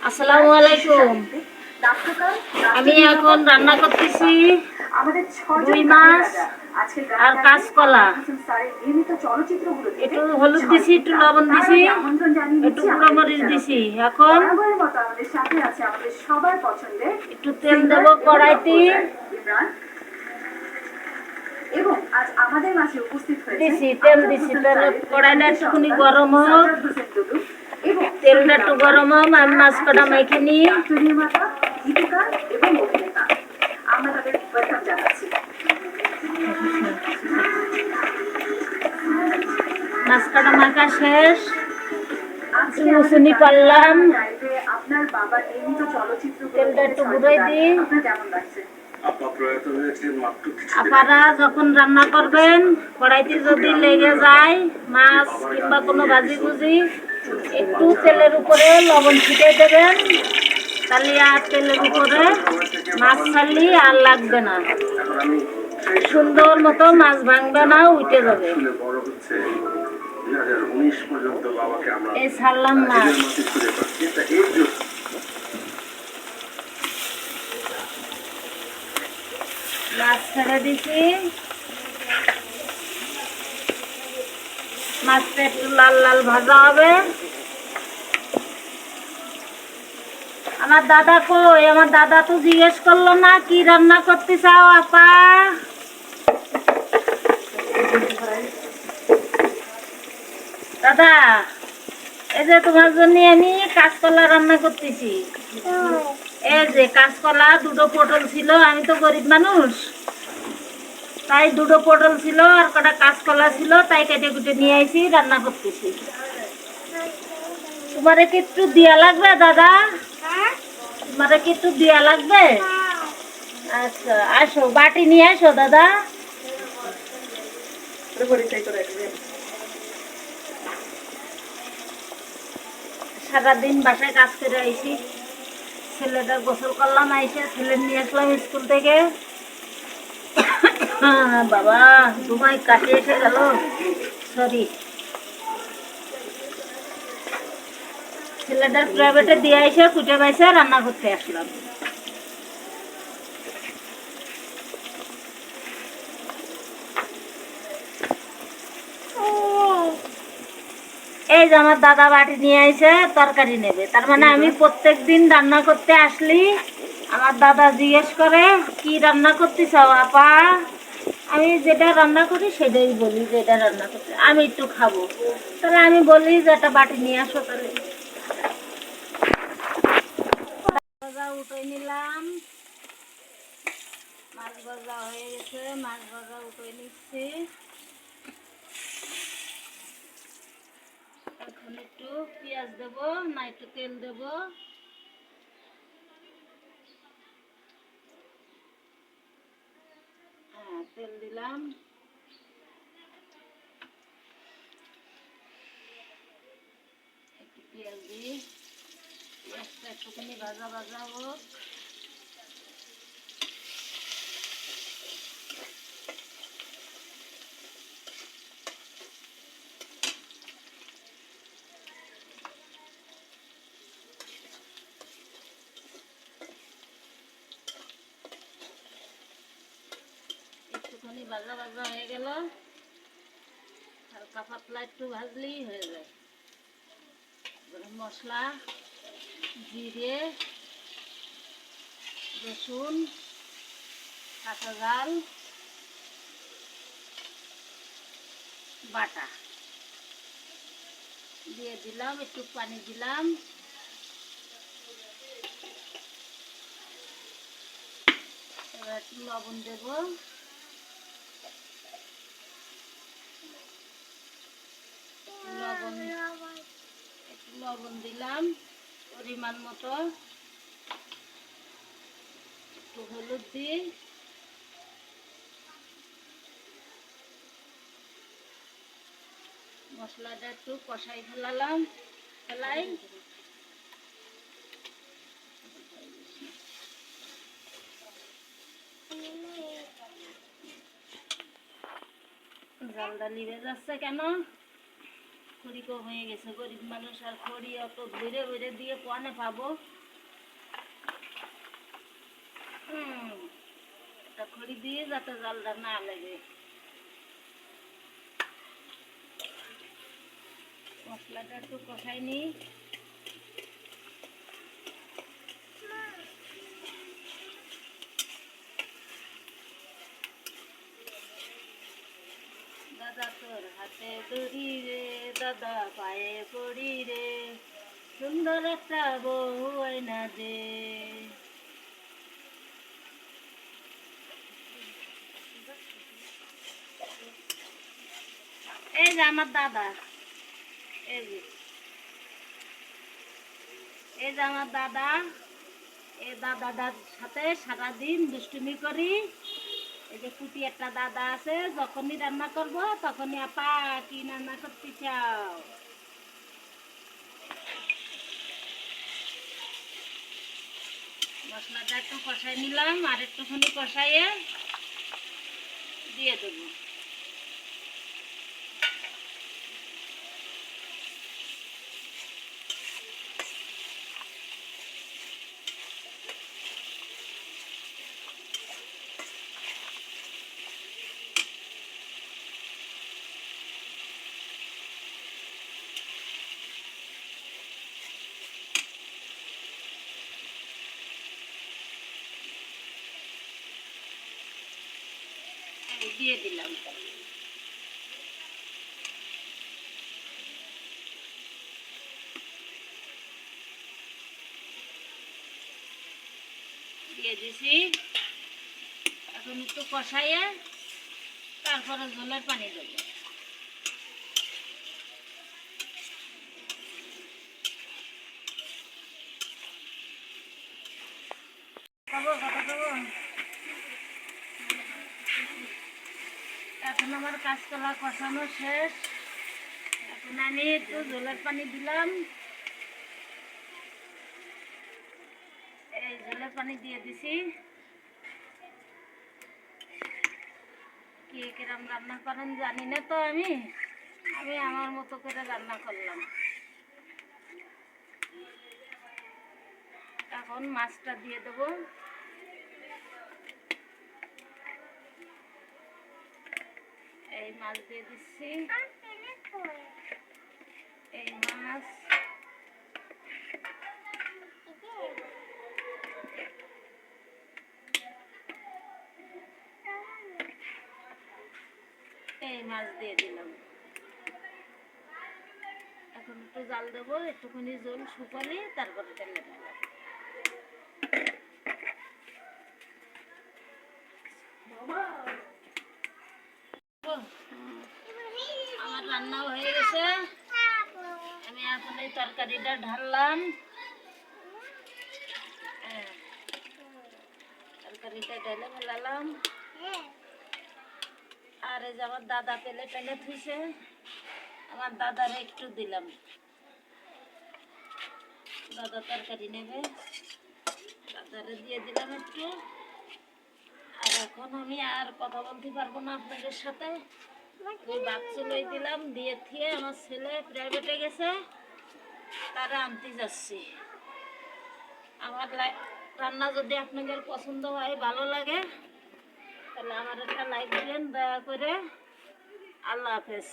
আসসালামু আলাইকুম। আমি এখন রান্না করতেছি রুই মাছ আর কাঁচকলা। একটু হলুদ দিছি, একটু লবণ দিছি, একটু গুঁড়ো মরিচ দিছি। এখন একটু তেল দেব কড়াইতে। এবং আজ আমাদের মাঝে উপস্থিত হয়েছে তেল দিছি, তেল কড়াইটা একটুখানি গরম হোক, তেলটা একটু গরম হোক, আমি মাছ কটা মেখে নিই। মাছ কটা মাখা শেষ, চুনি করলাম, তেলটা একটু ঘুরাই দিই। আপনারা যখন রান্না করবেন কড়াইতে যদি লেগে যায় মাছ কিংবা কোনো ভাজি ভুজি, একটু তেলের উপরে লবণ ছিটিয়ে দেবেন, তাহলে আর তেলের উপরে মাছ ছাড়লে আর লাগবে না, সুন্দর মতো মাছ ভাঙবে না, উঠে যাবে। এই ছাড়লাম মাছ, মাছ ছেড়ে দিছি। মাছটা একটু লাল লাল ভাজা হবে। আমার দাদা কই? আমার দাদা তো জিজ্ঞেস করলো না কি রান্না করতে চাও আপা। দাদা, এই যে তোমার জন্য আমি কাঁচকলা রান্না করতেছি। এই যে কাঁচকলা, দুটো পটল ছিল, আমি তো গরিব মানুষ, তাই দুটো পটল ছিল আর কটা কাঁচকলা ছিল, তাই কেটে কুটে নিয়ে আইছি, রান্না করতেছি। তোমারে কি একটু দিয়া লাগবে দাদা? তোমারে কি একটু দিয়া লাগবে? আচ্ছা, আসো, বাটি নিয়ে আসো দাদা। সারাদিন বাসায় কাজ করে আইছি, ছেলেটা গোসল করলাম, আইসে ছেলে নিয়ে আসলাম স্কুল থেকে। বাবা তোমায় কাছে এসে গেল, সরি। ছেলেটার প্রাইভেটে দিয়ে আইসে কুটে পাইছে, রান্না করতে আসলাম। এই যে আমার দাদা বাটি নিয়ে আইছে, তরকারি নেবে, তার মানে আমি প্রত্যেক দিন রান্না করতে আসলি আমার দাদা জিজ্ঞেস করে কি রান্না করতে চাও আপা। আমি যেটা রান্না করি সেটাই বলি, যেটা রান্না করতে আমি একটু খাবো, তাহলে আমি বলি যে একটা বাটি নিয়ে আসো। তাহলে ভাজা উঠে নিলাম, মাছ ভাজা হয়ে গেছে, মাছ ভাজা উঠে নিচ্ছি। এখন একটু পেঁয়াজ দেব, না একটু তেল দেব। হ্যাঁ, তেল দিলাম, একটু পেঁয়াজ দিই, পেঁয়াজটা একটুখানি ভাজা ভাজা হোক। একটুখানি ভাজা ভাজা হয়ে গেল, হালকা পাতলা একটু ভাজলেই হয়ে যায়। গরম মশলা, জিরে, রসুন, কাঁচা ঝাল বাটা দিয়ে দিলাম, একটু পানি দিলাম, এবার একটু লবণ দেব, একটু লবণ দিলাম পরিমাণ মতো, একটু হলুদ দিই, মশলাটা একটু কষাই ফেলাই। জালটা নিভে যাচ্ছে কেন? খড়ি কম হয়ে গেছে, গরিব মানুষ আর খড়ি অত ভরে ভরে দিয়ে কোয়ানে পাবো। এটা খড়ি দিয়ে যাতে জালটা না লাগে। মশলাটা একটু কষাই নিই। দাদা তোর হাতে দড়ি রে, দাদা পায়ে পড়ি রে, সুন্দর একটা বউ আয়না দে। এই যে আমার দাদা, এই যে আমার দাদা, এই দাদার সাথে সারাদিন দুষ্টুমি করি। এই যে কুটি একটা দাদা আছে, যখনই রান্না করব তখনই আপা কি রান্না করতে চাও। মশলাটা একটু কষাই নিলাম, আর একটুখানি কষাইয়ে দিয়ে দেবো। দিয়ে দিলাম। দিয়ে দিছি, এখন একটু কষাইয়ে তারপরে ঝোলের পানি দেবো। এখন আমার কাঁচকলা কষানো শেষ। এখন আমি একটু ঝোলের পানি দিলাম। এই ঝোলের পানি দিয়ে দিছি। কে কিরম রান্না করেন জানি না তো, আমি আমার মতো করে রান্না করলাম। এখন মাছটা দিয়ে দেবো। এই মাছ দিয়ে দিচ্ছি। এই মাছ দিয়ে দিলাম। এখন একটু জাল দেবো, একটুখানি জল শুকালে তারপরে তেলে দিলাম। আমার রান্না হয়ে গেছে। আমি এখন এই তরকারিটা ঢাললাম। তরকারিটা ঢেলে ফেলালাম। আর এই যে আমার দাদা পেলে পেলে থুইছে, আমার দাদারে একটু দিলাম। দাদা তরকারি নেবে, দাদারে দিয়ে দিলাম একটু। আর এখন আমি আর কথা বলতে পারবো না আপনাদের সাথে। ওই ভাত চুলোই দিলাম, দিয়ে থিয়ে আমার ছেলে প্রাইভেটে গেছে, তারা আনতে যাচ্ছি। আমার রান্না যদি আপনাদের পছন্দ হয়, ভালো লাগে, তাহলে আমার একটা লাইক দিবেন দয়া করে। আল্লাহ হাফেজ।